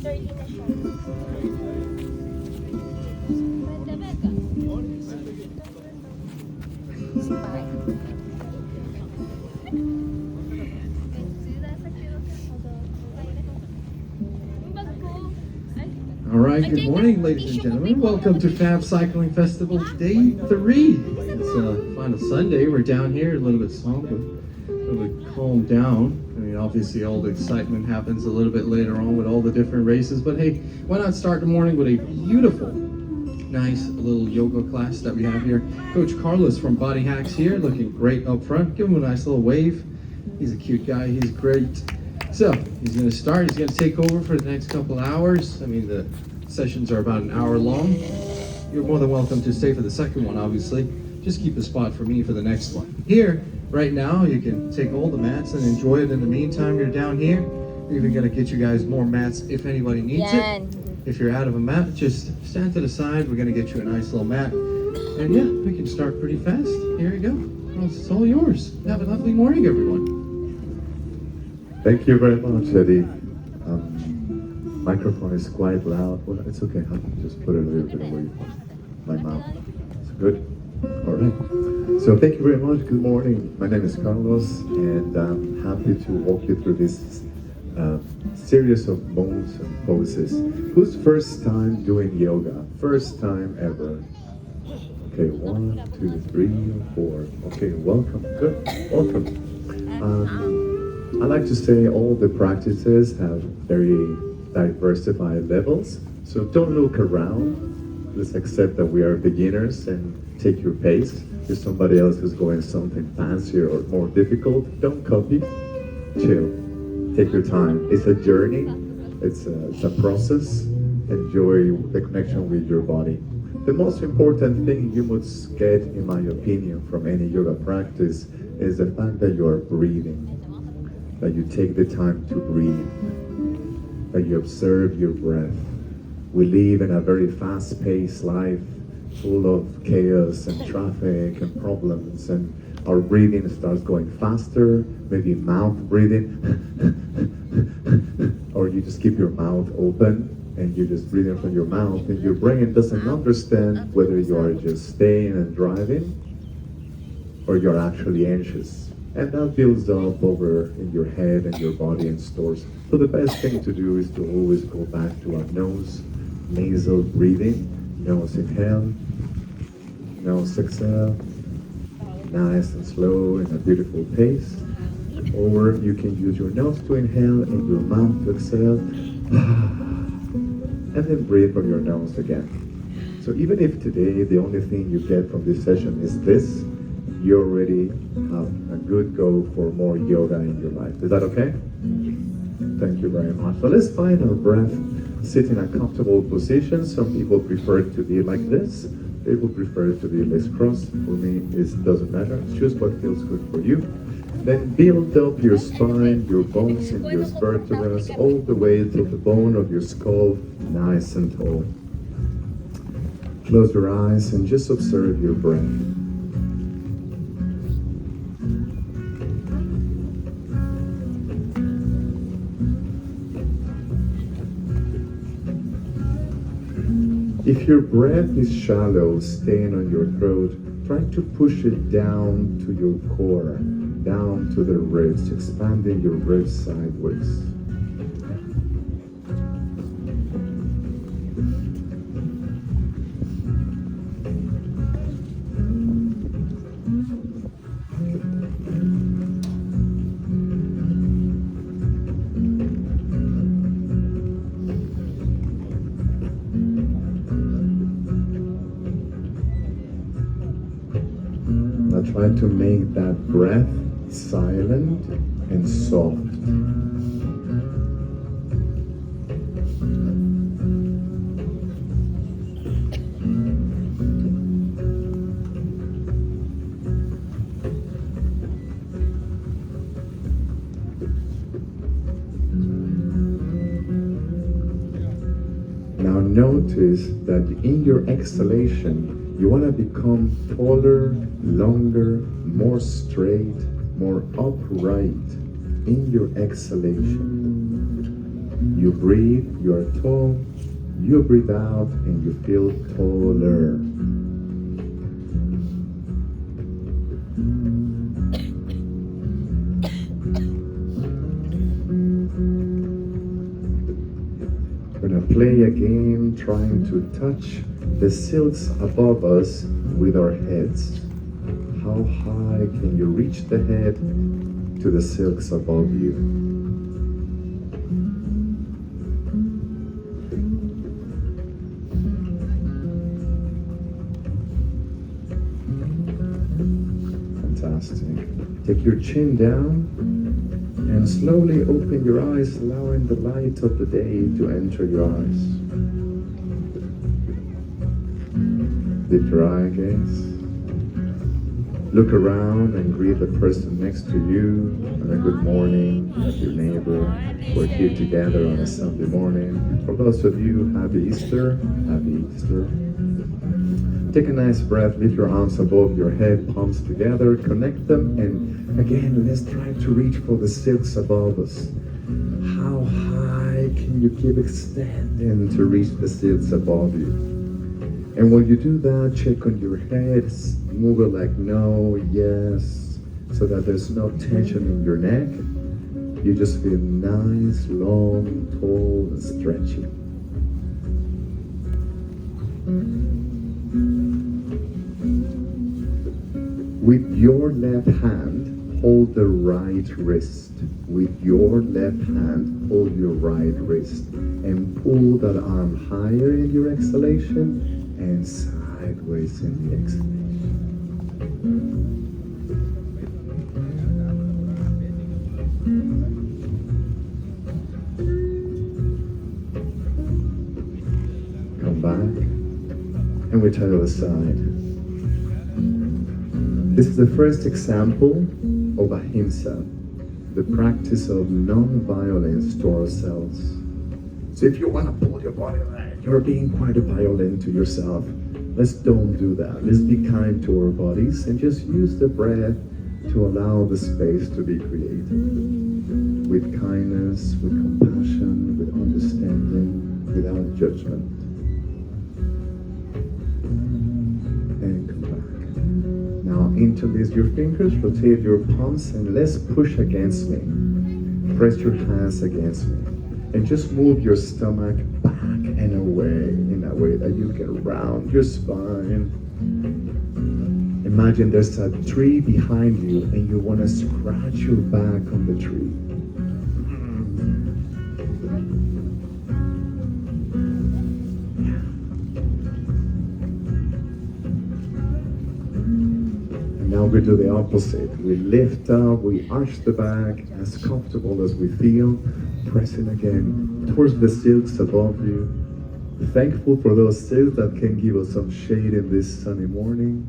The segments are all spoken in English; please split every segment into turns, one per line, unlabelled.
30 na siya.
All right, good morning, ladies and gentlemen. Welcome to Fab Cycling Festival Day 3. It's final Sunday. We're down here, a little bit somber, a little bit calmed down. I mean, obviously all the excitement happens a little bit later on with all the different races, but hey, why not start the morning with a beautiful, nice little yoga class that we have here. Coach Carlos from Body Hacks here, looking great up front. Give him a nice little wave. He's a cute guy, he's great. So, he's going to start, he's going to take over for the next couple hours. I mean, the sessions are about an hour long. You're more than welcome to stay for the second one, obviously. Just keep a spot for me for the next one. Here, right now, you can take all the mats and enjoy it. In the meantime, you're down here. We're even going to get you guys more mats if anybody needs it. If you're out of a mat, just stand to the side. We're going to get you a nice little mat. And yeah, we can start pretty fast. Here you go. Well, it's all yours. Have a lovely morning, everyone.
Thank you very much, Eddie. Microphone is quite loud. Well, it's okay. I can just put it a little bit away from my mouth. It's good. All right. So thank you very much. Good morning. My name is Carlos, and I'm happy to walk you through this series of bones and poses. Who's first time doing yoga? First time ever. Okay, 1, 2, 3, 4. Okay, welcome. Good. Welcome. I like to say all the practices have very diversified levels, so don't look around. Just accept that we are beginners and take your pace. If somebody else is going something fancier or more difficult, don't copy. Chill. Take your time. It's a journey. It's a process. Enjoy the connection with your body. The most important thing you must get, in my opinion, from any yoga practice is the fact that you are breathing. That you take the time to breathe, that you observe your breath. We live in a very fast-paced life, full of chaos and traffic and problems, and our breathing starts going faster, maybe mouth breathing, or you just keep your mouth open and you're just breathing from your mouth, and your brain doesn't understand whether you are just staying and driving or you're actually anxious. And that builds up over in your head and your body and stores. So the best thing to do is to always go back to our nose, nasal breathing, nose inhale, nose exhale, nice and slow in a beautiful pace. Or you can use your nose to inhale and your mouth to exhale, and then breathe from your nose again. So even if today the only thing you get from this session is this, you already have a good go for more yoga in your life. Is that okay? Thank you very much. So let's find our breath. Sit in a comfortable position. Some people prefer to be like this. People prefer to be less crossed. For me, it doesn't matter. Choose what feels good for you. Then build up your spine, your bones and your vertebrae all the way to the bone of your skull, nice and tall. Close your eyes and just observe your breath. If your breath is shallow, staying on your throat, try to push it down to your core, down to the ribs, expanding your ribs sideways. Try to make that breath silent and soft. Now notice that in your exhalation, you want to become taller, longer, more straight, more upright in your exhalation. You breathe, you are tall. You breathe out and you feel taller. We're gonna play a game trying to touch the silks above us with our heads. How high can you reach the head to the silks above you? Fantastic. Take your chin down and slowly open your eyes, allowing the light of the day to enter your eyes. Lift your eye gaze. Look around and greet the person next to you, and a good morning, your neighbor. We're here together on a Sunday morning. For those of you, happy Easter, happy Easter. Take a nice breath, lift your arms above your head, palms together, connect them, and again, let's try to reach for the silks above us. How high can you keep extending to reach the silks above you? And when you do that, check on your head, move it like no, yes, so that there's no tension in your neck. You just feel nice, long, tall, and stretchy. With your left hand, hold the right wrist. With your left hand, hold your right wrist. And pull that arm higher in your exhalation and sideways in the exhalation. Come back, and we turn to the side. This is the first example of ahimsa, the practice of non-violence to ourselves. So if you want to pull your body back, you're being quite violent to yourself. Let's don't do that. Let's be kind to our bodies and just use the breath to allow the space to be created. With kindness, with compassion, with understanding, without judgment. And come back. Now interlace your fingers, rotate your palms, and let's push against me. Press your hands against me. And just move your stomach back and away in a way that you can round your spine. Imagine there's a tree behind you and you want to scratch your back on the tree. And now we do the opposite. We lift up, we arch the back as comfortable as we feel. Pressing again towards the silks above you. Thankful for those silks that can give us some shade in this sunny morning.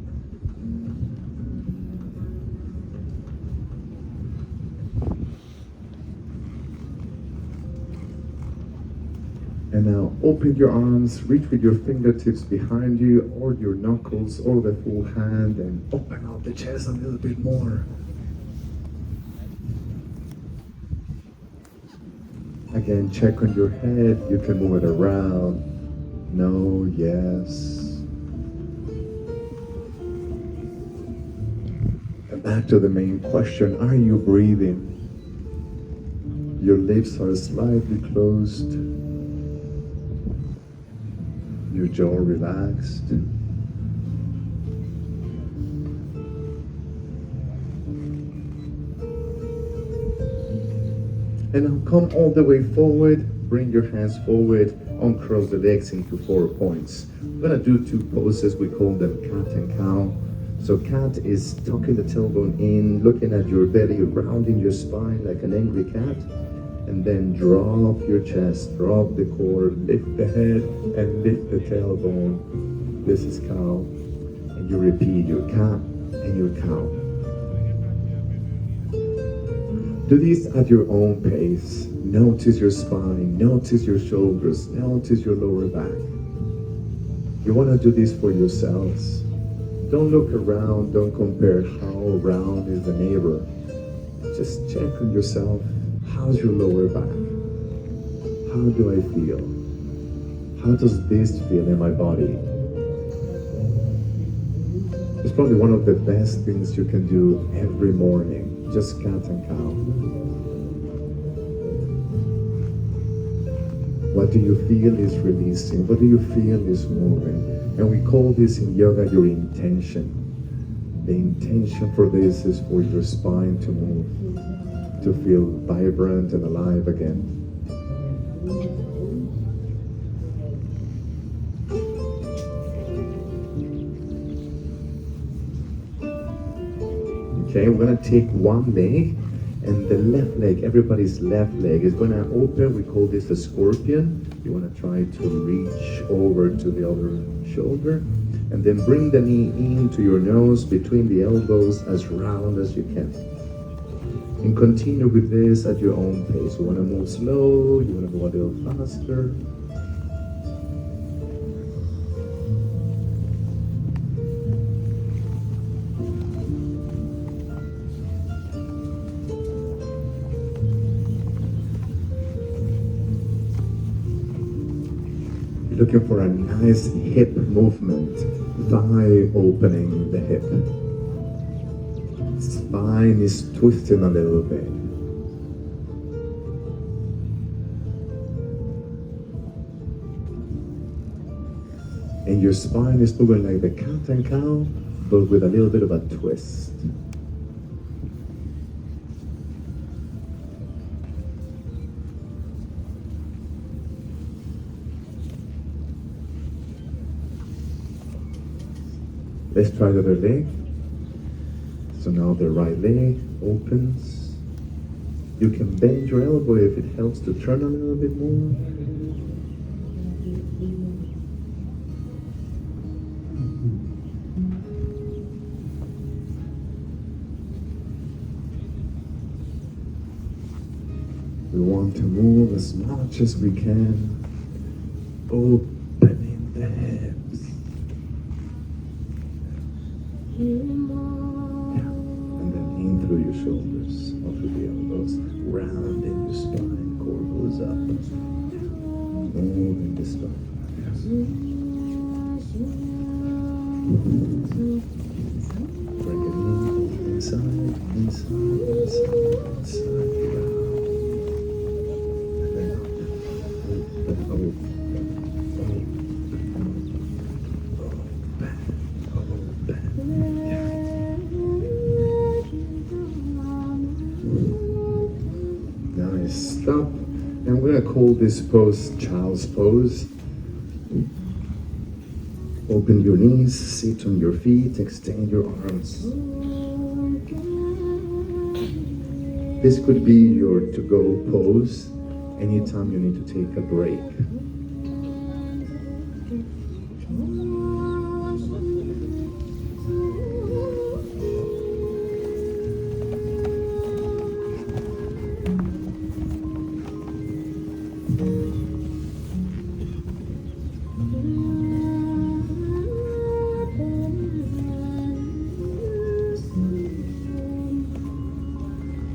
And now open your arms, reach with your fingertips behind you or your knuckles or the full hand and open up the chest a little bit more. Again, check on your head. You can move it around. No, yes. And back to the main question. Are you breathing? Your lips are slightly closed. Your jaw relaxed. And now come all the way forward, bring your hands forward, uncross the legs into 4 points. We're gonna do 2 poses, we call them cat and cow. So cat is tucking the tailbone in, looking at your belly, rounding your spine like an angry cat. And then drop your chest, drop the core, lift the head and lift the tailbone. This is cow. And you repeat your cat and your cow. Do this at your own pace. Notice your spine, notice your shoulders, notice your lower back. You want to do this for yourselves. Don't look around, don't compare how round is the neighbor. Just check on yourself. How's your lower back? how do I feel? How does this feel in my body? It's probably one of the best things you can do every morning. Just cat and cow. What do you feel is releasing? What do you feel is moving? And we call this in yoga your intention. The intention for this is for your spine to move, to feel vibrant and alive again. Okay, we're gonna take one leg, and the left leg, everybody's left leg is gonna open. We call this a scorpion. You wanna try to reach over to the other shoulder, and then bring the knee into your nose between the elbows as round as you can. And continue with this at your own pace. You wanna move slow, you wanna go a little faster. Looking for a nice hip movement, thigh opening the hip. Spine is twisting a little bit. And your spine is moving like the cat and cow, but with a little bit of a twist. Let's try the other leg. So now the right leg opens. You can bend your elbow if it helps to turn a little bit more. We want to move as much as we can, opening the hips. And then in through your shoulders, out through the elbows, round in your spine, core goes up. Moving the spine. Bring it in, inside, inside, round. And then up, open. Stop, and we're going to call this pose child's pose. Open your knees, sit on your feet, extend your arms. This could be your to-go pose anytime you need to take a break.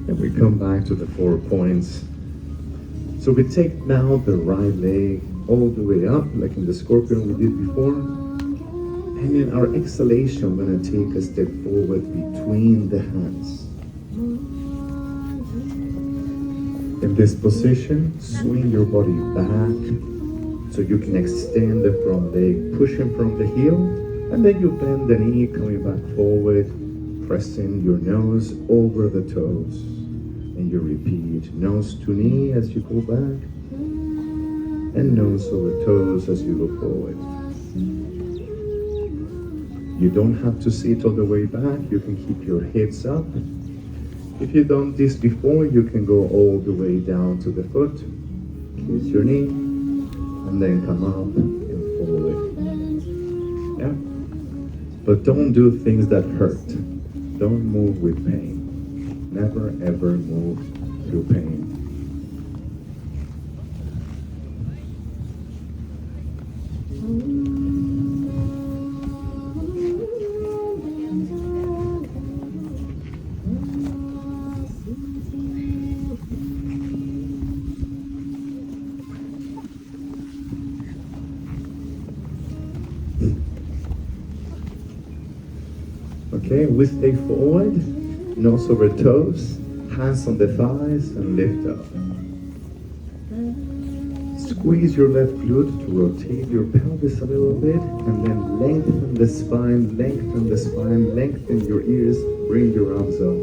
And we come back to the 4 points. So we take now the right leg all the way up, like in the scorpion we did before. And in our exhalation, we're going to take a step forward between the hands. In this position, swing your body back so you can extend the front leg, pushing from the heel, and then you bend the knee, coming back forward, pressing your nose over the toes. And you repeat nose to knee as you go back, and nose over toes as you go forward. You don't have to sit all the way back, you can keep your hips up. If you've done this before, you can go all the way down to the foot, kiss your knee, and then come up and forward. Yeah? But don't do things that hurt. Don't move with pain. Never ever move through pain. Okay, we stay forward, nose over toes, hands on the thighs, and lift up. Squeeze your left glute to rotate your pelvis a little bit, and then lengthen the spine, lengthen your ears, bring your arms up.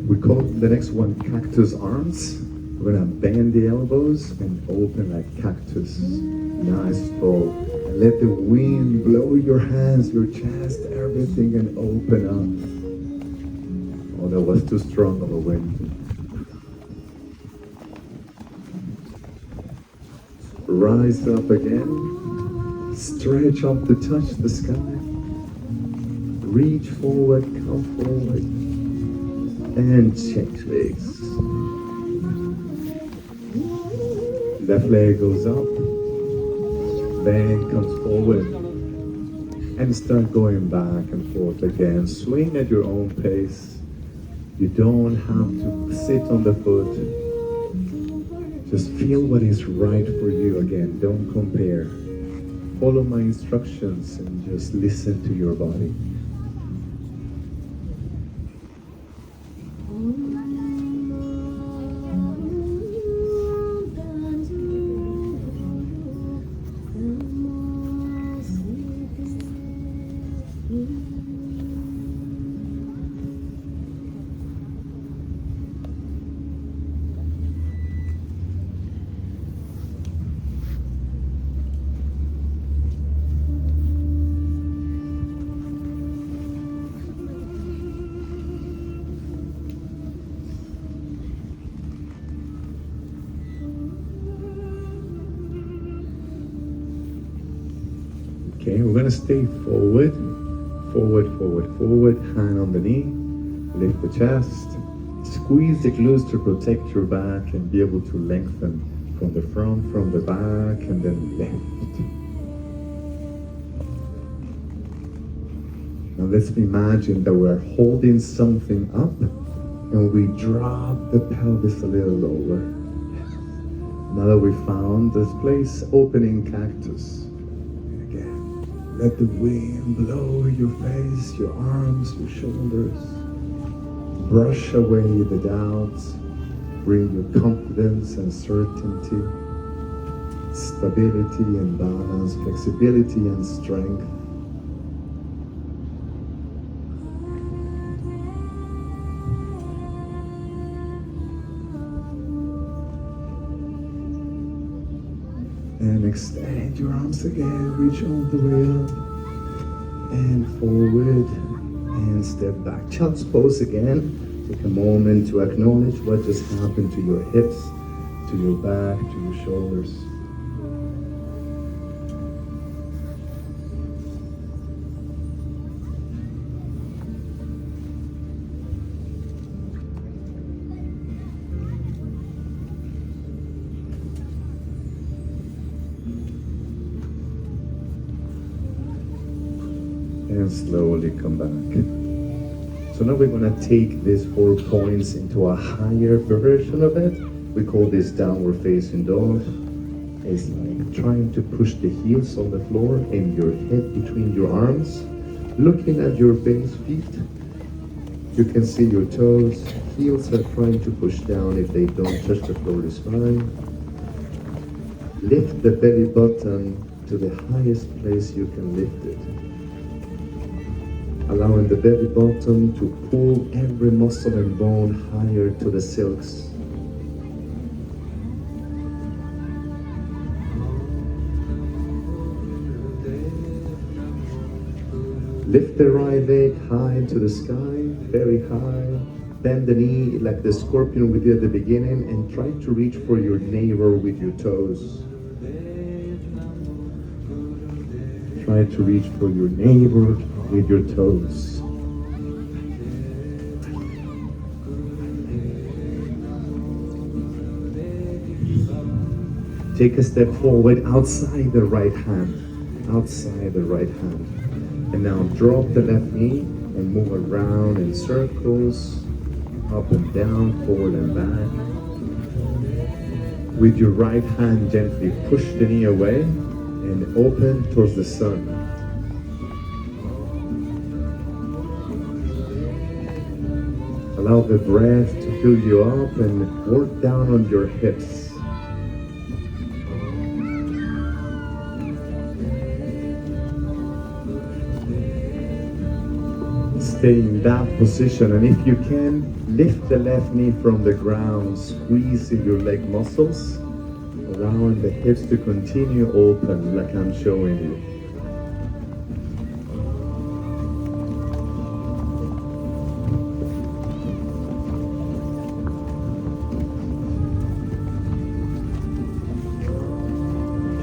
We call the next one cactus arms. We're gonna bend the elbows and open like cactus. Nice tall. And let the wind blow your hands, your chest, everything, and open up. Oh, that was too strong of a wind. Rise up again. Stretch up to touch the sky. Reach forward, come forward. And change legs. Left leg goes up, then comes forward, and start going back and forth again. Swing at your own pace. You don't have to sit on the foot. Just feel what is right for you again. Don't compare. Follow my instructions and just listen to your body. Okay, we're gonna stay forward, hand on the knee, lift the chest, squeeze the glutes to protect your back and be able to lengthen from the front, from the back, and then lift. Now let's imagine that we're holding something up and we drop the pelvis a little lower. Now that we found this place, opening cactus. Let the wind blow your face, your arms, your shoulders. Brush away the doubts. Bring your confidence and certainty, stability and balance, flexibility and strength. And extend your arms again, reach all the way up and forward and step back. Child's pose again. Take a moment to acknowledge what just happened to your hips, to your back, to your shoulders. And slowly come back. So now we're going to take these 4 points into a higher version of it. We call this downward facing dog. It's like trying to push the heels on the floor and your head between your arms. Looking at your base feet, you can see your toes. Heels are trying to push down. If they don't touch the floor, it's fine. Lift the belly button to the highest place you can lift it. Allowing the belly button to pull every muscle and bone higher to the silks. Lift the right leg high to the sky, very high. Bend the knee like the scorpion we did at the beginning and try to reach for your navel with your toes. Try to reach for your navel with your toes. Take a step forward outside the right hand. Outside the right hand. And now drop the left knee and move around in circles, up and down, forward and back. With your right hand, gently push the knee away and open towards the sun. Allow the breath to fill you up and work down on your hips. Stay in that position, and if you can, lift the left knee from the ground, squeezing your leg muscles, allowing the hips to continue open like I'm showing you.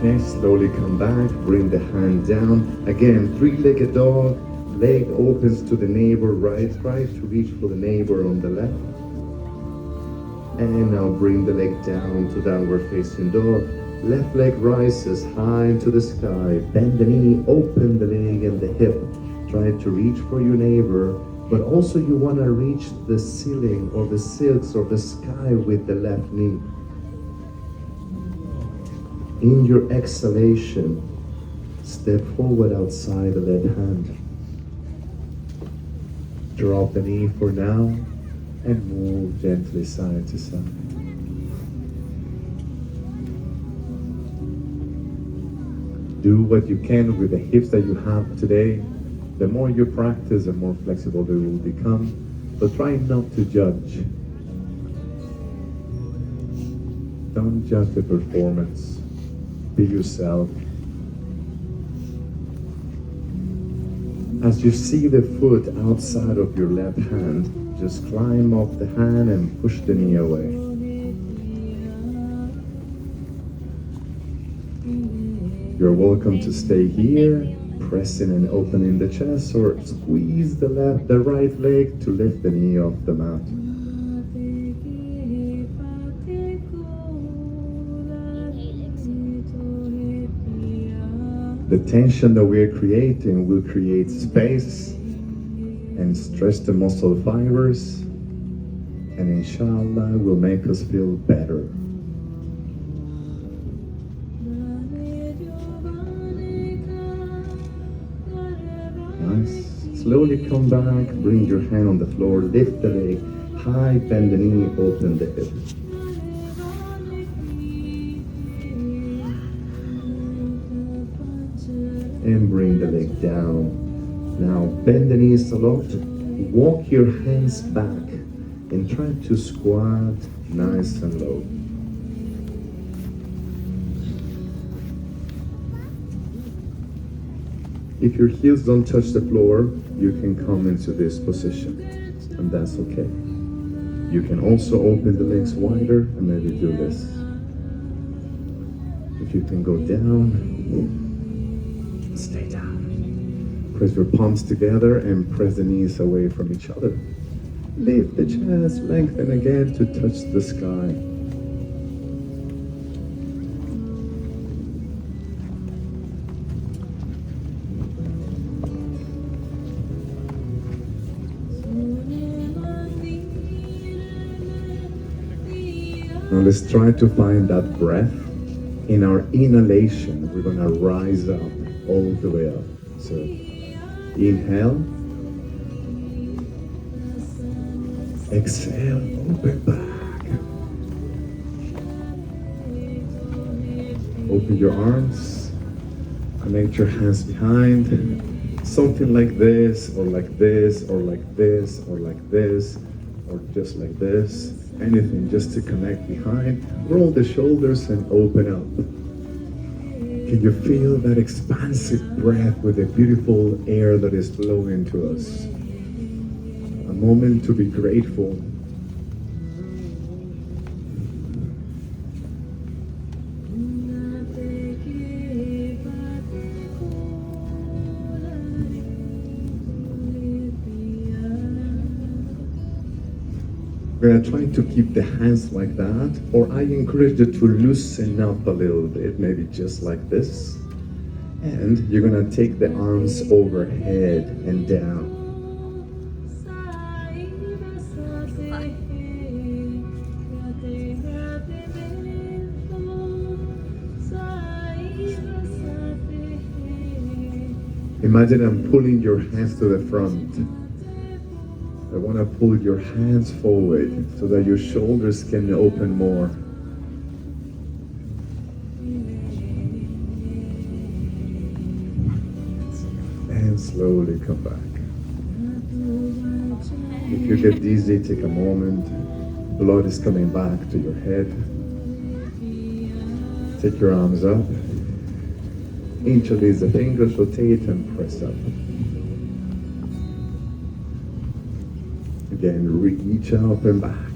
Okay, slowly come back, bring the hand down. Again, three-legged dog. Leg opens to the neighbor right, try to reach for the neighbor on the left. And now bring the leg down to downward facing dog. Left leg rises high into the sky. Bend the knee, open the leg and the hip. Try to reach for your neighbor, but also you want to reach the ceiling or the silks or the sky with the left knee. In your exhalation, step forward outside the left hand. Drop the knee for now and move gently side to side. Do what you can with the hips that you have today. The more you practice, the more flexible they will become. But try not to judge. Don't judge the performance. Be yourself. As you see the foot outside of your left hand, just climb up the hand and push the knee away. You're welcome to stay here, pressing and opening the chest, or squeeze the right leg to lift the knee off the mat. The tension that we're creating will create space and stretch the muscle fibers, and inshallah will make us feel better. Nice. Slowly come back, bring your hand on the floor, lift the leg high, bend the knee, open the hip. And bring the leg down. Now bend the knees a lot. Walk your hands back and try to squat nice and low. If your heels don't touch the floor, you can come into this position, and that's okay. You can also open the legs wider and maybe do this. If you can go down, stay down. Press your palms together and press the knees away from each other. Lift the chest, lengthen again to touch the sky. Now let's try to find that breath. In our inhalation, we're gonna rise up all the way up. So inhale, exhale, open back. Open your arms, connect your hands behind. Something like this, or like this, or like this, or like this, or just like this. Anything just to connect behind. Roll the shoulders and open up. Can you feel that expansive breath with the beautiful air that is flowing to us? A moment to be grateful. We're going to try to keep the hands like that, or I encourage you to loosen up a little bit, maybe just like this. And you're going to take the arms overhead and down. Imagine I'm pulling your hands to the front. I want to pull your hands forward so that your shoulders can open more. And slowly come back. If you get dizzy, take a moment. Blood is coming back to your head. Take your arms up. Interlace the fingers, rotate and press up. Again, reach up and back.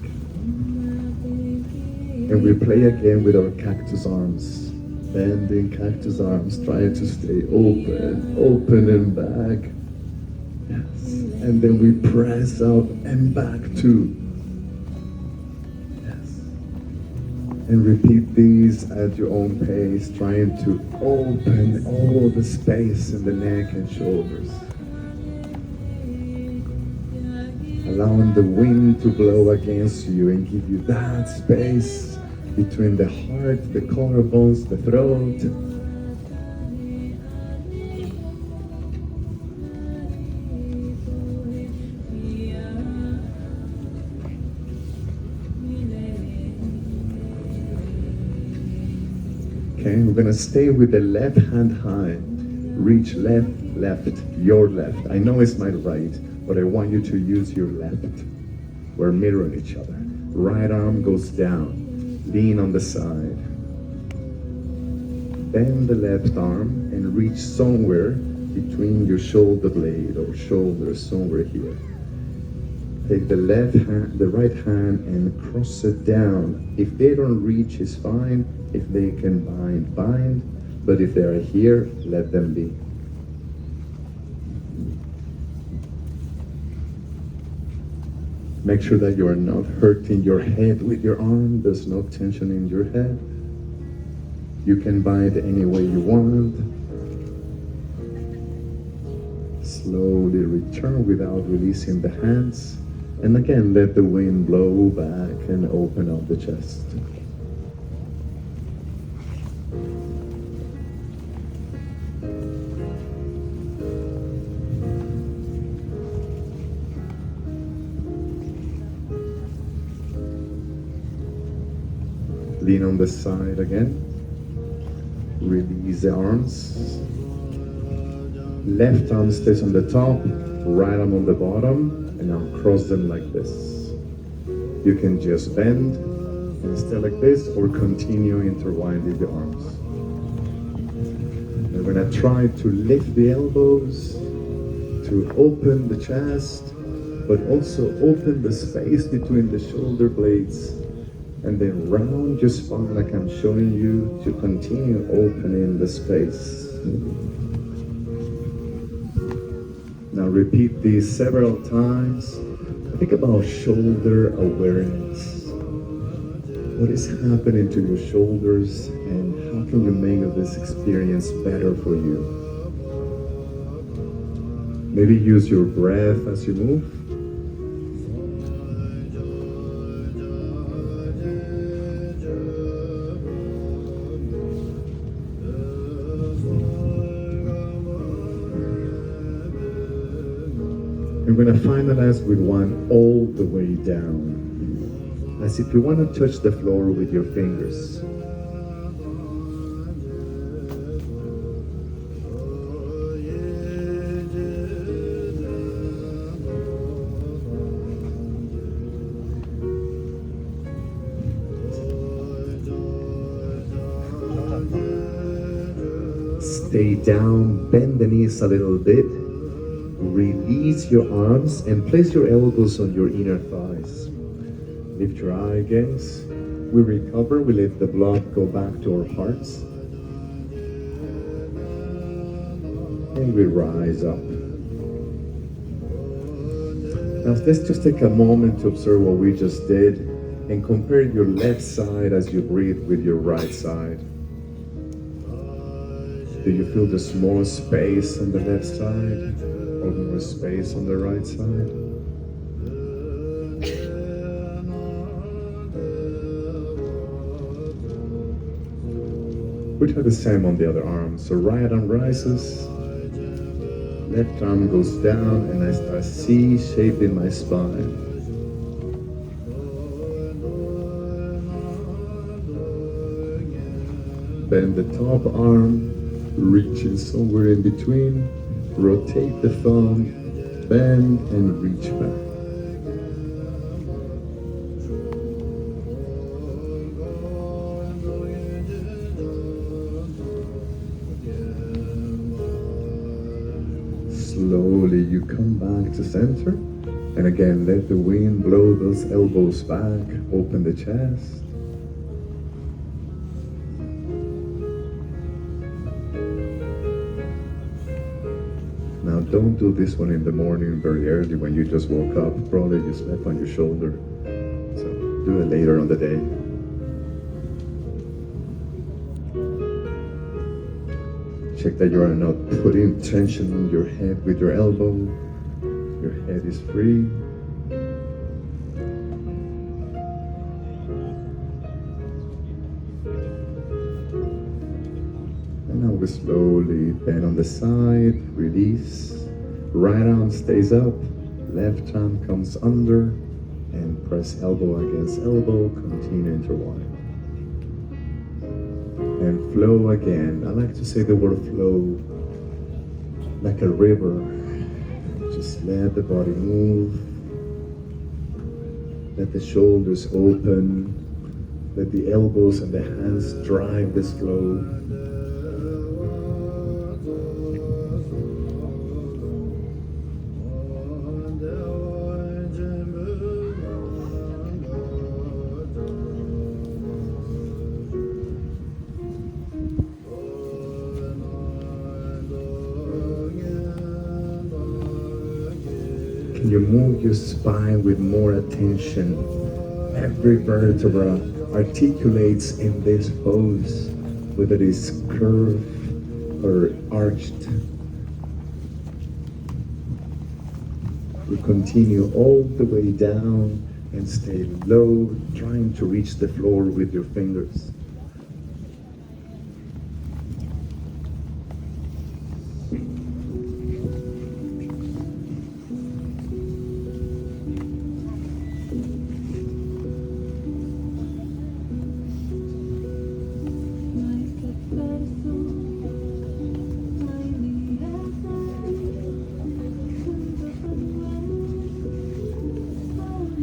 And we play again with our cactus arms. Bending cactus arms, trying to stay open and back. Yes. And then we press up and back too. Yes. And repeat these at your own pace, trying to open all the space in the neck and shoulders. Allowing the wind to blow against you and give you that space between the heart, the collarbones, the throat. Okay, we're gonna stay with the left hand high. Reach left, your left. I know it's my right, but I want you to use your left. We're mirroring each other. Right arm goes down. Lean on the side. Bend the left arm and reach somewhere between your shoulder blade or shoulder, somewhere here. Take the right hand and cross it down. If they don't reach, it's fine. If they can bind, bind. But if they are here, let them be. Make sure that you are not hurting your head with your arm. There's no tension in your head. You can bind any way you want. Slowly return without releasing the hands. And again, let the wind blow back and open up the chest. Lean on the side again. Release the arms. Left arm stays on the top, right arm on the bottom, and now cross them like this. You can just bend and stay like this, or continue intertwining the arms. And we're gonna try to lift the elbows, to open the chest, but also open the space between the shoulder blades. And then round your spine like I'm showing you to continue opening the space. Now repeat these several times. Think about shoulder awareness. What is happening to your shoulders and how can you make this experience better for you? Maybe use your breath as you move. We're going to finalize with one all the way down, as if you want to touch the floor with your fingers. Stay down, bend the knees a little bit. Release your arms and place your elbows on your inner thighs. Lift your eye gaze. We recover, we let the blood go back to our hearts. And we rise up. Now let's just take a moment to observe what we just did and compare your left side as you breathe with your right side. Do you feel the small space on the left side? Or more space on the right side? We try the same on the other arm. So right arm rises, Left arm goes down and I start C shaped in my spine. Bend the top arm, reaching somewhere in between. Rotate the thumb, bend and reach back. Slowly you come back to center, and again let the wind blow those elbows back, open the chest. Now don't do this one in the morning very early when you just woke up, probably you slept on your shoulder. So do it later on the day. Check that you are not putting tension on your head with your elbow. Your head is free. And now we slowly bend on the side, release. Right arm stays up, left arm comes under, and press elbow against elbow, continue intertwine. And flow again. I like to say the word flow like a river. Just let the body move. Let the shoulders open. Let the elbows and the hands drive this flow. Can you move your spine with more attention? Every vertebra articulates in this pose, whether it is curved or arched. You continue all the way down and stay low, trying to reach the floor with your fingers.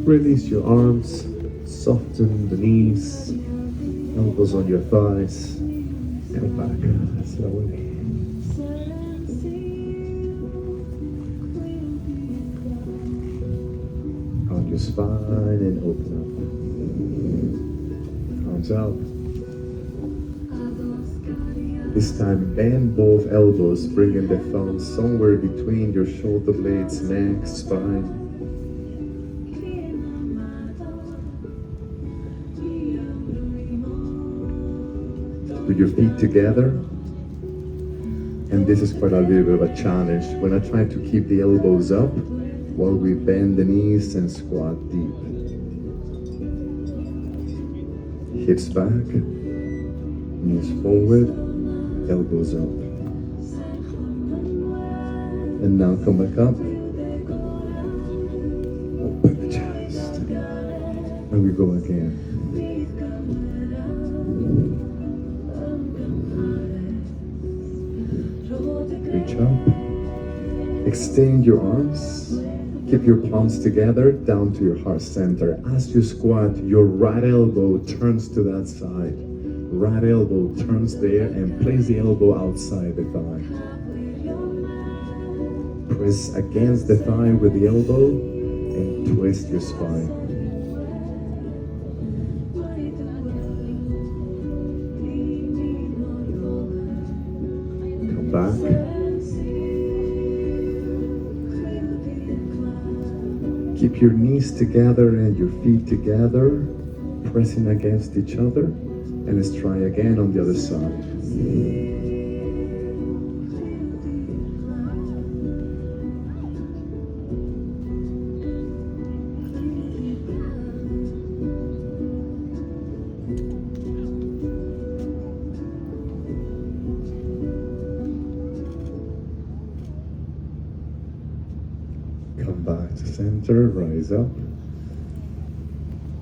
Release your arms, soften the knees, elbows on your thighs, come back slowly. On your spine and open up. Arms out. This time bend both elbows, bringing the thumbs somewhere between your shoulder blades, neck, spine. Put your feet together, and this is quite a little bit of a challenge. We're not trying to keep the elbows up while we bend the knees and squat deep. Hips back, knees forward, elbows up. And now come back up. Open the chest. And we go again. Reach up. Extend your arms. Keep your palms together down to your heart center. As you squat, your right elbow turns to that side. Right elbow turns there and place the elbow outside the thigh. Press against the thigh with the elbow and twist your spine. Come back. Keep your knees together and your feet together, pressing against each other, and let's try again on the other side. Come back to center, rise up.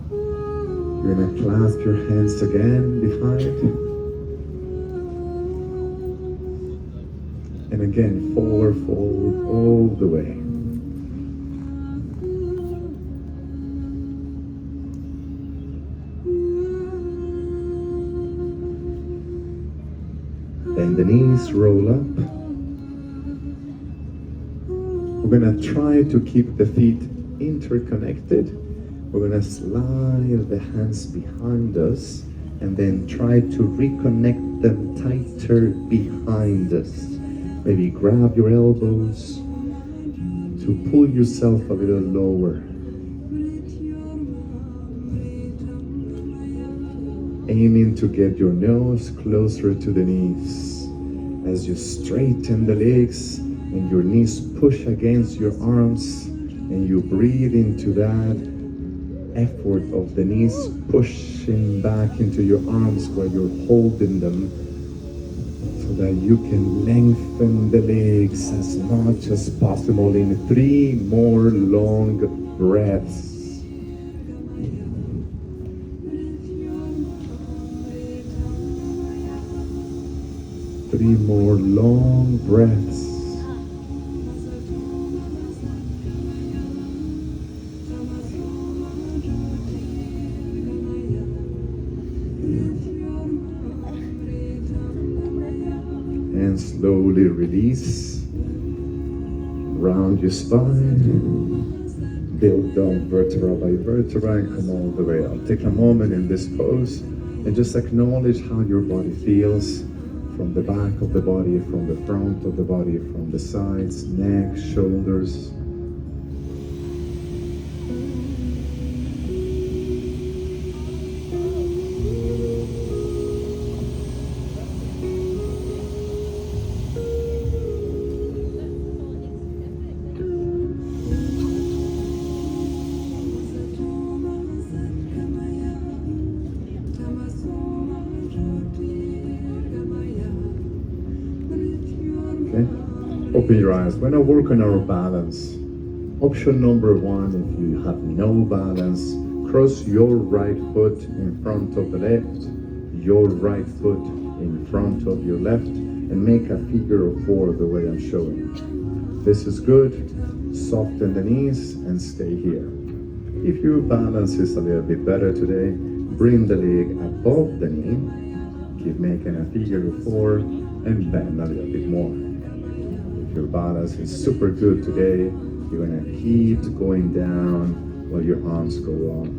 You're gonna clasp your hands again behind. And again, forward fold all the way. Then the knees roll up. We're gonna try to keep the feet interconnected. We're gonna slide the hands behind us and then try to reconnect them tighter behind us. Maybe grab your elbows to pull yourself a little lower. Aiming to get your nose closer to the knees. As you straighten the legs and your knees push against your arms and you breathe into that effort of the knees pushing back into your arms while you're holding them, so that you can lengthen the legs as much as possible in 3 more long breaths. Three more long breaths. And slowly release. Round your spine. Build down vertebra by vertebra and come all the way up. Take a moment in this pose and just acknowledge how your body feels. From the back of the body, from the front of the body, from the sides, neck, shoulders. Open your eyes. We're going to work on our balance. Option number 1, if you have no balance, cross your right foot in front of the left, your right foot in front of your left, and make a figure of 4 the way I'm showing. This is good. Soften the knees and stay here. If your balance is a little bit better today, bring the leg above the knee, keep making a figure of 4, and bend a little bit more. Your balance is super good today. You're gonna keep going down while your arms go up.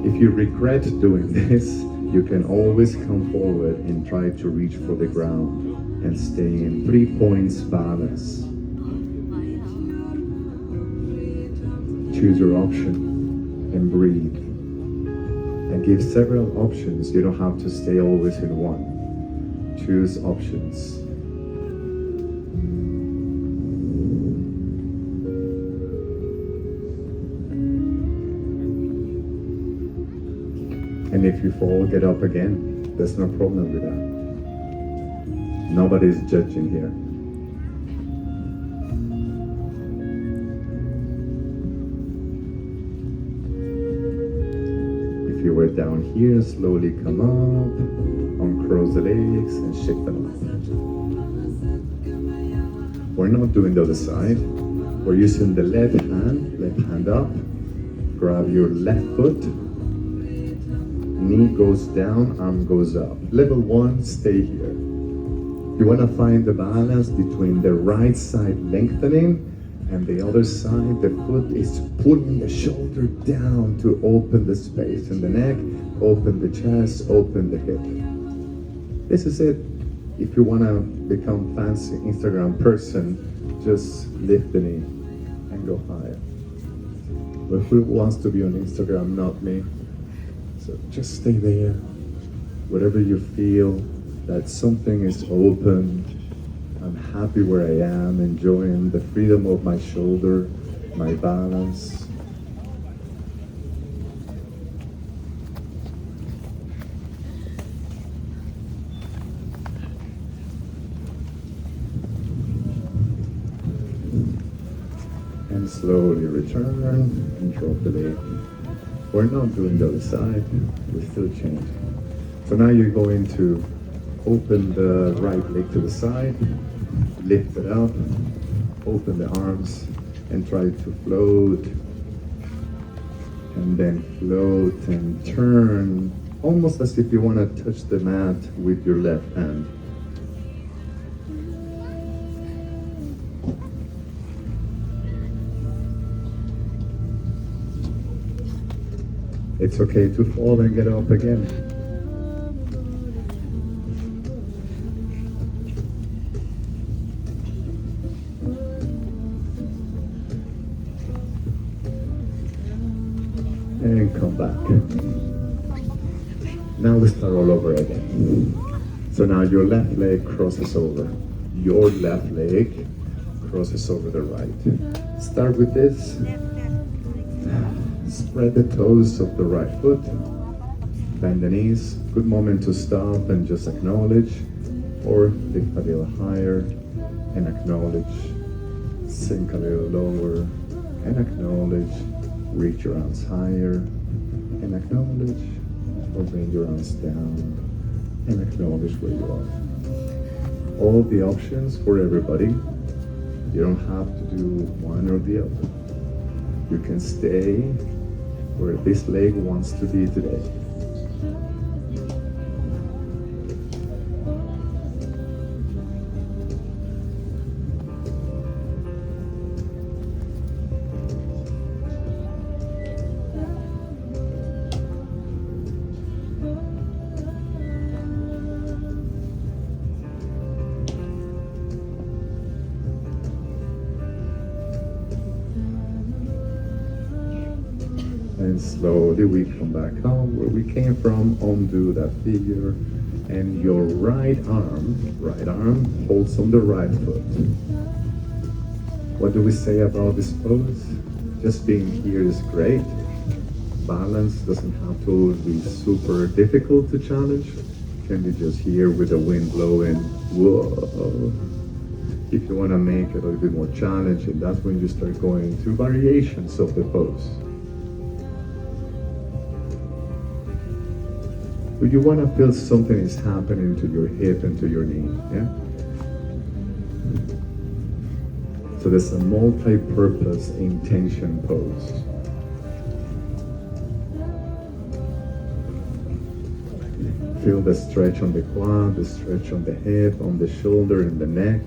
If you regret doing this, you can always come forward and try to reach for the ground and stay in 3 points balance. Choose your option and breathe. And give several options. You don't have to stay always in one. Choose options. And if you fall, get up again. There's no problem with that. Nobody's judging here. If you were down here, slowly come up, uncross the legs and shake them up. We're not doing the other side. We're using the left hand up. Grab your left foot. Knee goes down, arm goes up. Level 1, stay here. You want to find the balance between the right side lengthening and the other side, the foot is pulling the shoulder down to open the space in the neck, open the chest, open the hip. This is it. If you want to become fancy Instagram person, just lift the knee and go higher. But who wants to be on Instagram? Not me. So just stay there. Whatever you feel, that something is open. I'm happy where I am, enjoying the freedom of my shoulder, my balance. And slowly return and drop the leg. We're not doing the other side, we're still changing. So now you're going to open the right leg to the side, lift it up, open the arms, and try to float. And then float and turn, almost as if you want to touch the mat with your left hand. It's okay to fall and get up again. And come back. Now we start all over again. So now your left leg crosses over. Your left leg crosses over the right. Start with this. Spread the toes of the right foot. Bend the knees. Good moment to stop and just acknowledge. Or lift a little higher and acknowledge. Sink a little lower and acknowledge. Reach your arms higher and acknowledge, or bring your arms down and acknowledge where you are. All the options for everybody. You don't have to do one or the other. You can stay where this leg wants to be today. And slowly we come back home where we came from, undo that figure, and your right arm holds on the right foot. What do we say about this pose? Just being here is great. Balance doesn't have to be super difficult to challenge. Can be just here with the wind blowing. Whoa. If you want to make it a little bit more challenging, that's when you start going into variations of the pose. But you want to feel something is happening to your hip and to your knee, yeah? So there's a multi-purpose intention pose. Feel the stretch on the quad, the stretch on the hip, on the shoulder and the neck.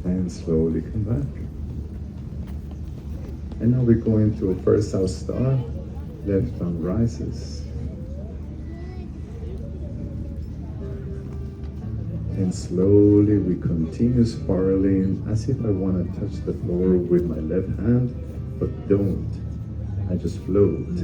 And slowly come back. And now we're going to a first out star. Left arm rises. And slowly we continue spiraling as if I want to touch the floor with my left hand, but don't. I just float.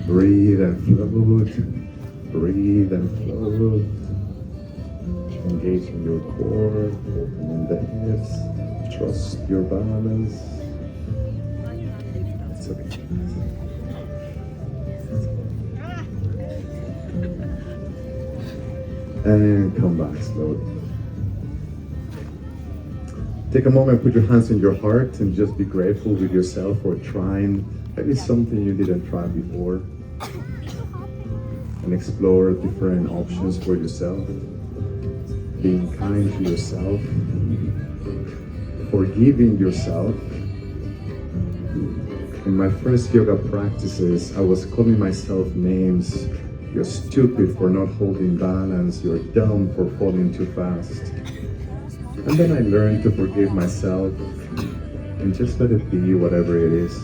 Breathe and float. Breathe and float. Engaging your core, opening the hips. Trust your balance. It's okay. And come back slowly. Take a moment, put your hands in your heart and just be grateful with yourself for trying maybe something you didn't try before. And explore different options for yourself. Being kind to yourself. Forgiving yourself. In my first yoga practices, I was calling myself names. You're stupid for not holding balance. You're dumb for falling too fast. And then I learned to forgive myself and just let it be whatever it is.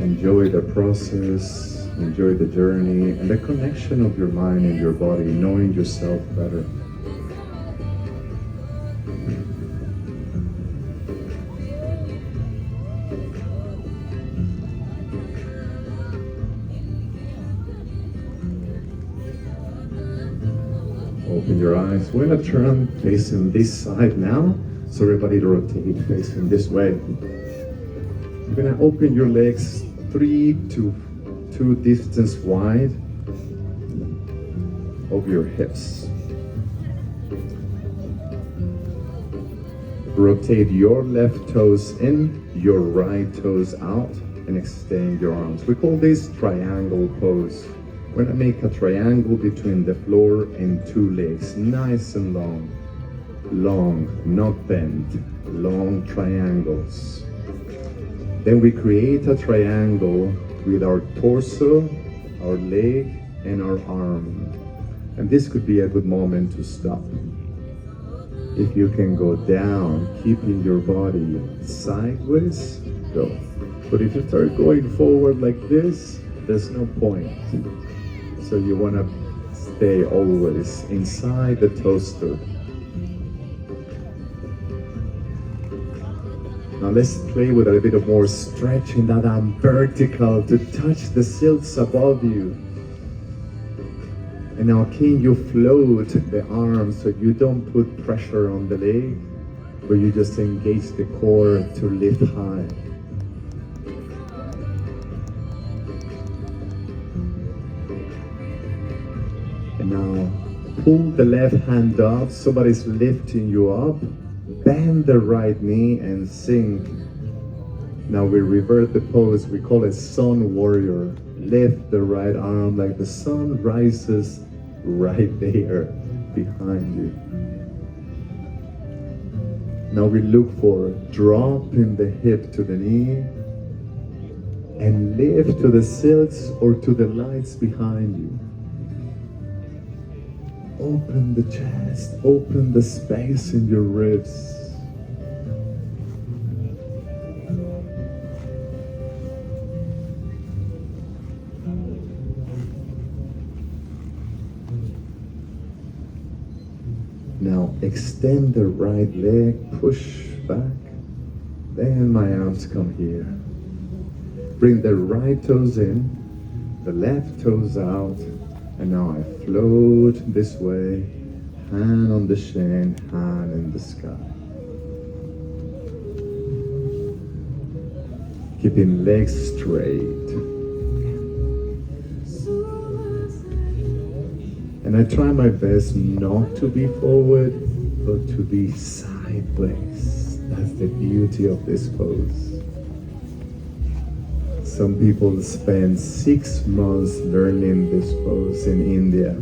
Enjoy the process, enjoy the journey, and the connection of your mind and your body, knowing yourself better. open your eyes. We're gonna turn facing this side now, so everybody rotate facing this way. You're gonna open your legs 3 to 2 distance wide of your hips. Rotate your left toes in, your right toes out, and extend your arms. We call this triangle pose. We're gonna make a triangle between the floor and 2 legs, nice and long. Long, not bent, long triangles. Then we create a triangle with our torso, our leg, and our arm. And this could be a good moment to stop. If you can go down, keeping your body sideways, go. But if you start going forward like this, there's no point. So you want to stay always inside the toaster. Now let's play with a little bit of more stretching that arm vertical to touch the silts above you. And now can you float the arm so you don't put pressure on the leg, but you just engage the core to lift high. And now pull the left hand up, somebody's lifting you up. Bend the right knee and sink. Now we revert the pose, we call it sun warrior. Lift the right arm like the sun rises right there behind you. Now we look for dropping the hip to the knee and lift to the silts or to the lights behind you. Open the chest, open the space in your ribs. Now extend the right leg, push back. Then my arms come here. Bring the right toes in, the left toes out. And now I float this way, hand on the shin, hand in the sky. Keeping legs straight. And I try my best not to be forward, but to be sideways. That's the beauty of this pose. Some people spend 6 months learning this pose in India.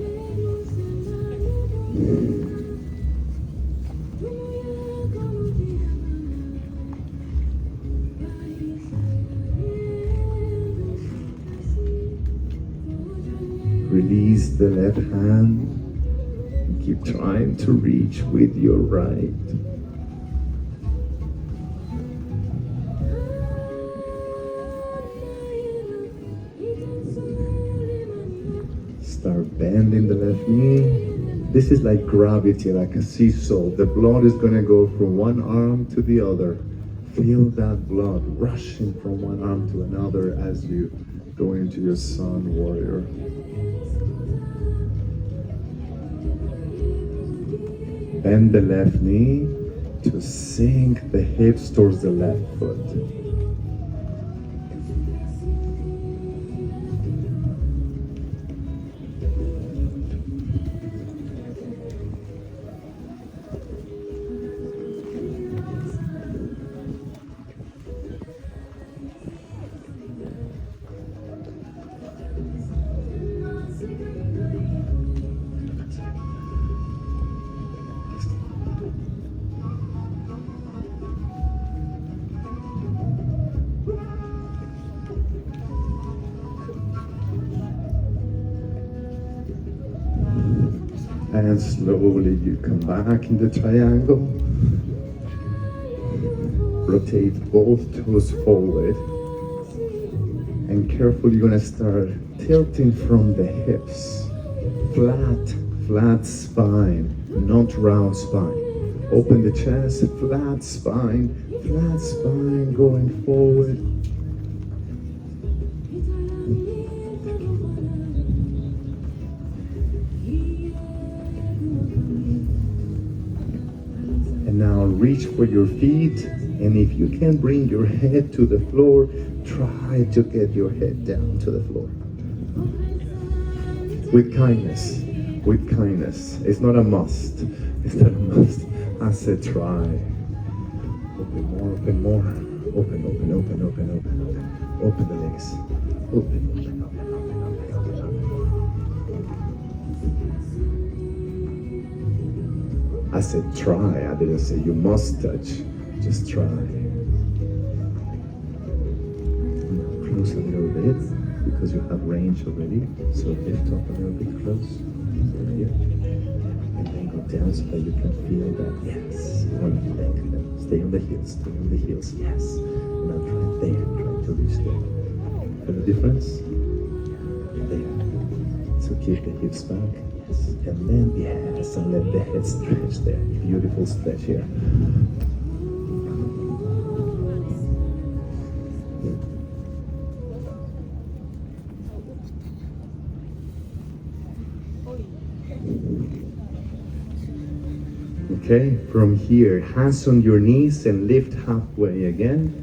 Release the left hand and keep trying to reach with your right. Start bending the left knee. This is like gravity, like a seesaw. The blood is going to go from one arm to the other. Feel that blood rushing from one arm to another as you go into your sun warrior. Bend the left knee to sink the hips towards the left foot. And slowly you come back in the triangle. Rotate both toes forward. And carefully you're gonna start tilting from the hips. Flat spine, not round spine. Open the chest, flat spine going forward. reach for your feet, and if you can bring your head to the floor, try to get your head down to the floor. With kindness, with kindness. It's not a must. It's not a must. I said try. Open more, open more. Open, open, open, open, open, open. Open the legs. Open, open, open, open, open, open. I said try. I didn't say you must touch. Just try. Close a little bit because you have range already. So lift up a little bit close. Here. And then go down so that you can feel that. Yes. One leg. Stay on the heels. Stay on the heels. Yes. Now try there. Try to reach there. Feel the difference? There. So keep the hips back. Yes. And then yes. And let the head stretch there. Beautiful stretch here. Okay, from here, hands on your knees and lift halfway again.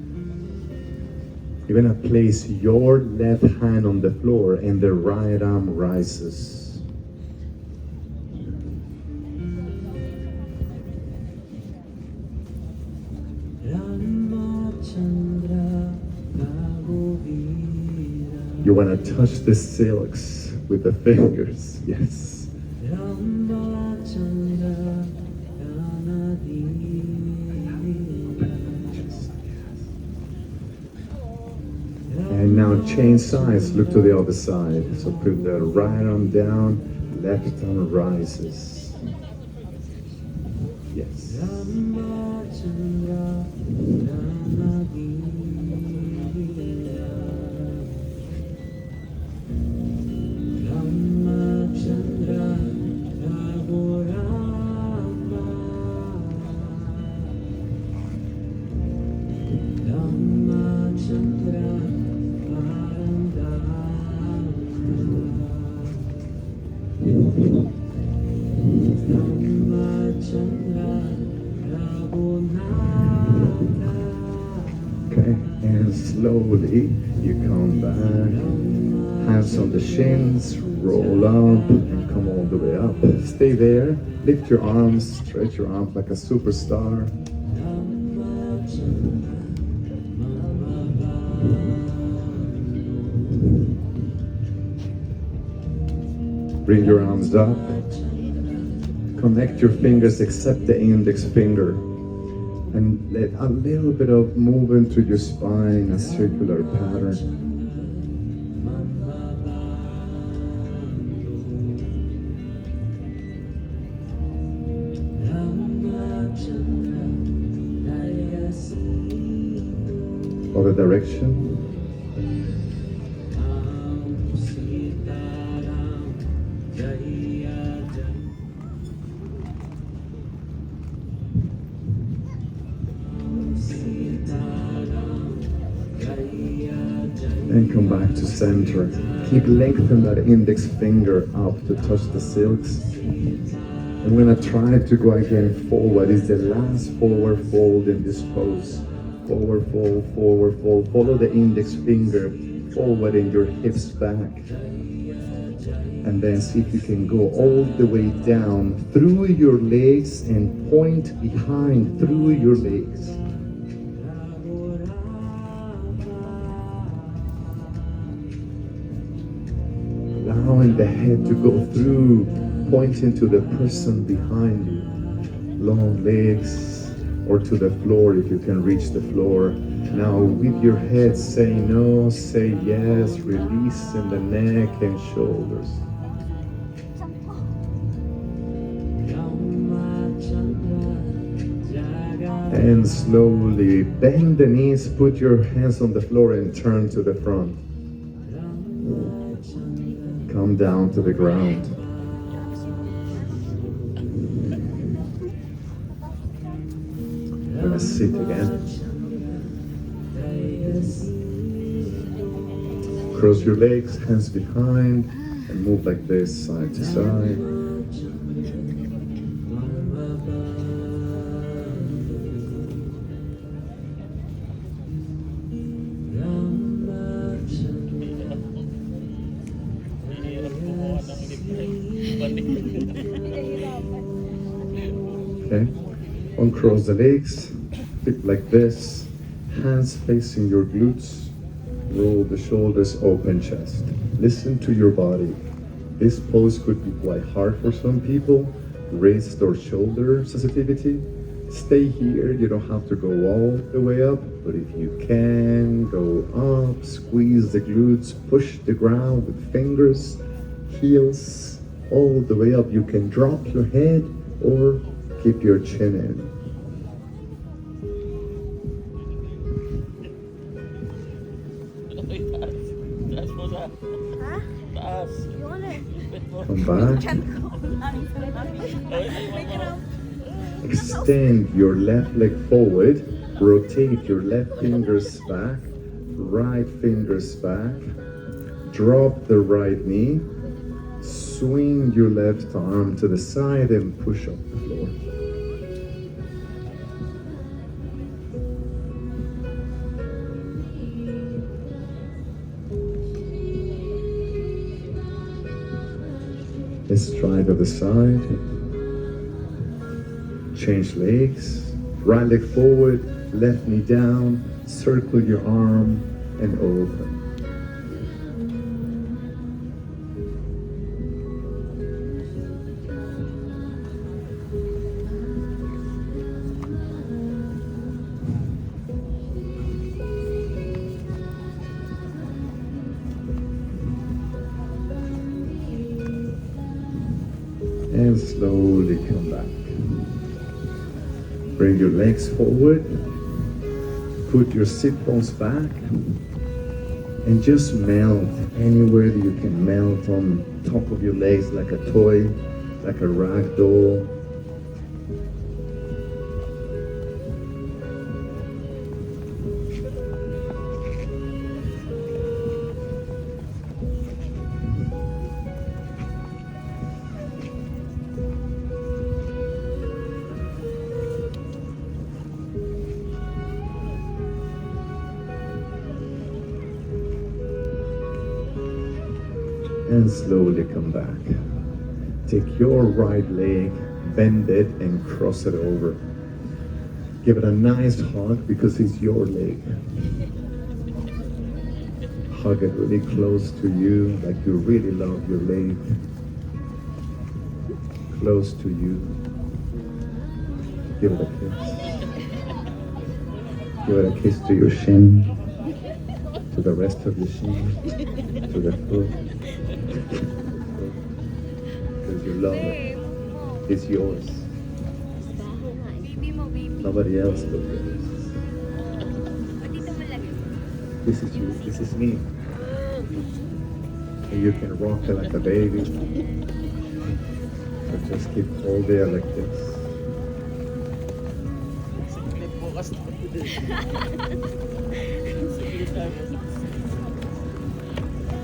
You're gonna place your left hand on the floor and the right arm rises. You wanna touch the silks with the fingers, yes. And now change sides, look to the other side. So put the right arm down, left arm rises. Yes. Okay, and slowly you come back, hands on the shins, roll up and come all the way up. Stay there, lift your arms, stretch your arms like a superstar. Bring your arms up, connect your fingers except the index finger. And let a little bit of movement through your spine, a circular pattern. Other direction. And come back to center. Keep lengthening that index finger up to touch the silks. I'm gonna try to go again forward. It's the last forward fold in this pose. Forward fold, forward fold. Follow the index finger forward in your hips back. And then see if you can go all the way down through your legs and point behind through your legs. Allowing the head to go through, pointing to the person behind you. Long legs, or to the floor if you can reach the floor. Now with your head say no, say yes, releasing the neck and shoulders. And slowly bend the knees, put your hands on the floor and turn to the front. Come down to the ground. Gonna sit again. Cross your legs, hands behind, and move like this, side to side. Okay? Uncross the legs, feet like this, hands facing your glutes, roll the shoulders, open chest. Listen to your body. This pose could be quite hard for some people. Wrist or shoulder sensitivity. Stay here, you don't have to go all the way up, but if you can, go up, squeeze the glutes, push the ground with fingers, heels, all the way up. You can drop your head or keep your chin in. Come back. Extend your left leg forward. Rotate your left fingers back. Right fingers back. Drop the right knee. Swing your left arm to the side and push up the floor. Let's try the other side. Change legs. Right leg forward, left knee down. Circle your arm and open. And slowly come back. Bring your legs forward. Put your sit bones back. And just melt anywhere that you can melt on top of your legs like a toy, like a rag doll. And slowly come back. Take your right leg, bend it and cross it over. Give it a nice hug because it's your leg. Hug it really close to you, like you really love your leg. Close to you. Give it a kiss. Give it a kiss to your shin, to the rest of your shin, to the foot. Because you love it. It's yours. Nobody else but yours. This is you. This is me. And you can rock it like a baby. Or just keep hold there like this.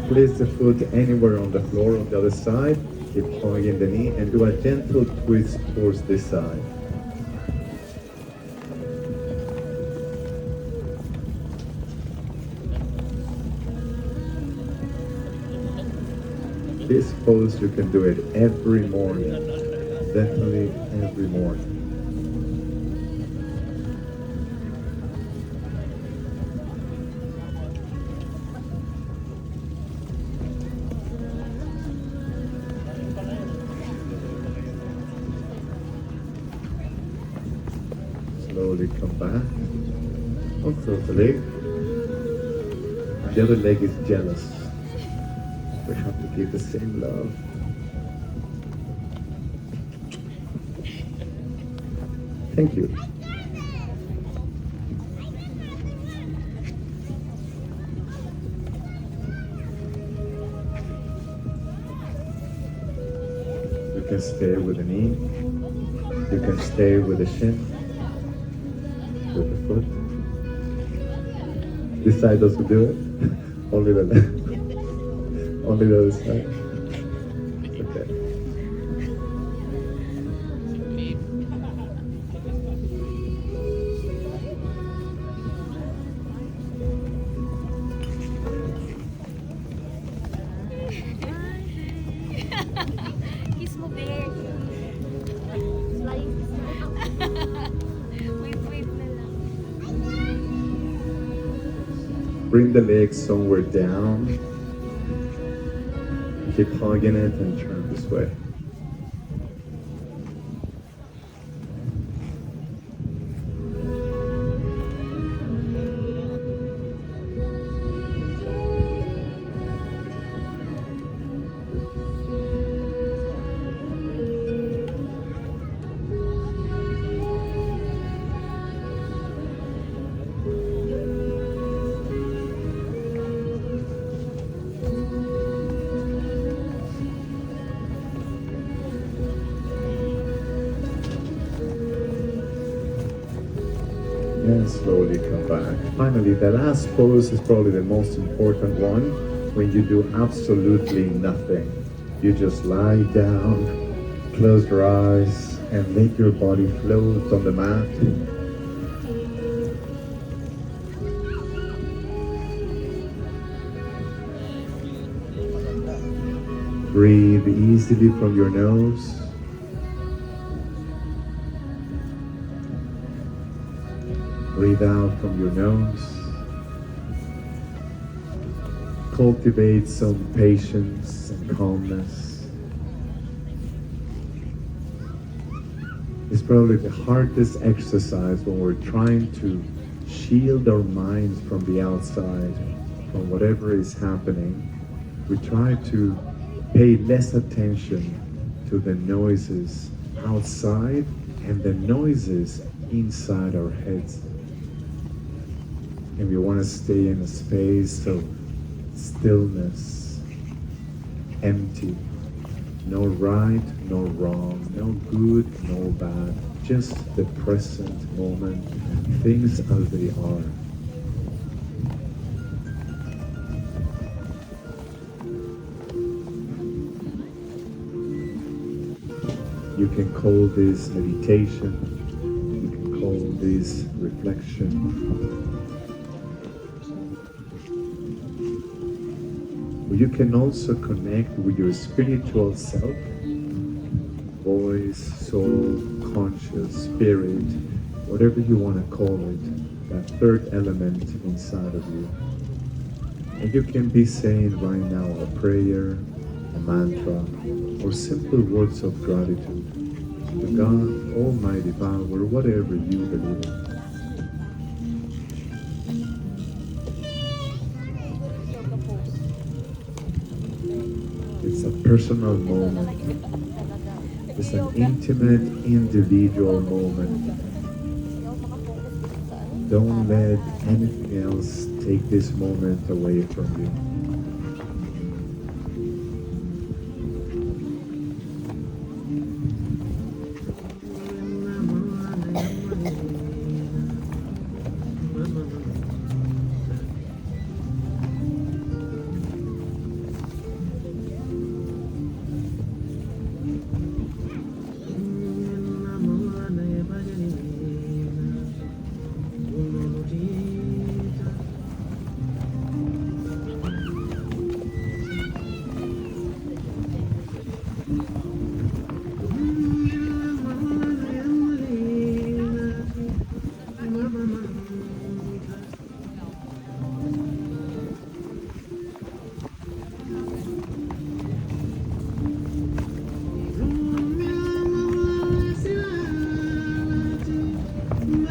Place the foot anywhere on the floor on the other side. Keep hugging the knee and do a gentle twist towards this side. This pose, you can do it every morning. Definitely every morning. Slowly come back. Uncross the leg. The other leg is jealous. We have to give the same love. Thank you. You can stay with the knee. You can stay with the shin. With the foot. This side doesn't do it. Only the left. Only the other side. Okay.
Kiss mo, bear. Flying kiss mo.
Bring the legs somewhere down. Keep hugging it and turn this way. And slowly come back. Finally, the last pose is probably the most important one, when you do absolutely nothing. You just lie down, close your eyes, and let your body float on the mat. Breathe easily from your nose. Breathe out from your nose. Cultivate some patience and calmness. It's probably the hardest exercise when we're trying to shield our minds from the outside, from whatever is happening. We try to pay less attention to the noises outside and the noises inside our heads. And we want to stay in a space of stillness, empty, no right, no wrong, no good, no bad, just the present moment, things as they are. You can call this meditation, you can call this reflection. You can also connect with your spiritual self, voice, soul, conscious, spirit, whatever you want to call it, that third element inside of you. And you can be saying right now a prayer, a mantra, or simple words of gratitude to God, Almighty Power, whatever you believe in. It's a personal moment. It's an intimate, individual moment. Don't let anything else take this moment away from you.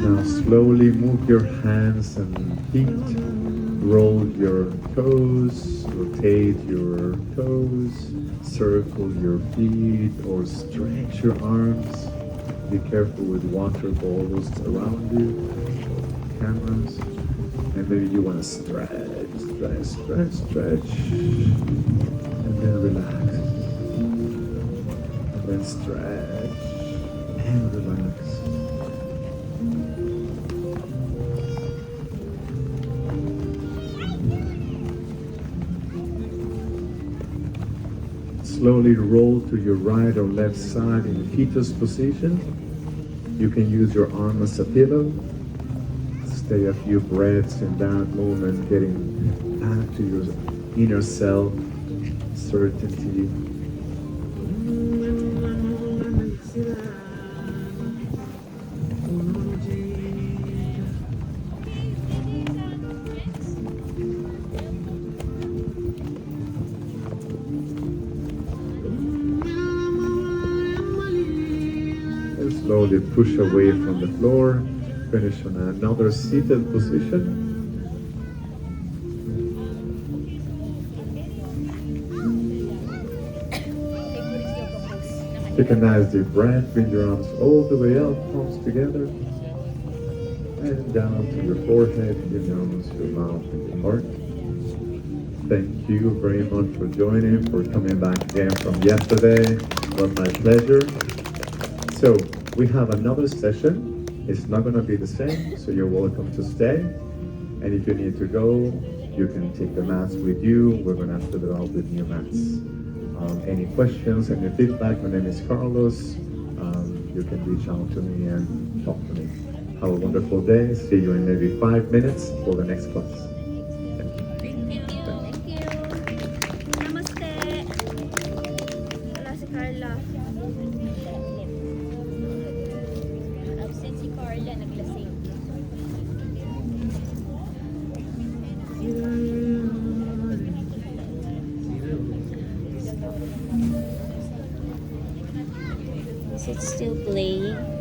Now slowly move your hands and feet, roll your toes, rotate your toes, circle your feet or stretch your arms. Be careful with water balls around you, cameras. And maybe you want to stretch, and then relax. And then stretch and relax. Slowly roll to your right or left side in fetus position. You can use your arm as a pillow. Stay a few breaths in that moment, getting back to your inner self, certainty. slowly push away from the floor. Finish on another seated position. Take a nice deep breath. Bring your arms all the way up, palms together. And down to your forehead, your nose, your mouth, and your heart. Thank you very much for joining, for coming back again from yesterday. It was my pleasure. So, we have another session. It's not going to be the same, so you're welcome to stay. And if you need to go, you can take the mats with you. We're going to fill it out with new mats. Any questions, any feedback, my name is Carlos. You can reach out to me and talk to me. Have a wonderful day. See you in maybe 5 minutes for the next class.
Thank you. Thank you. Namaste. Wala si Carla. Absent si Carla, naglasing. Is it still playing?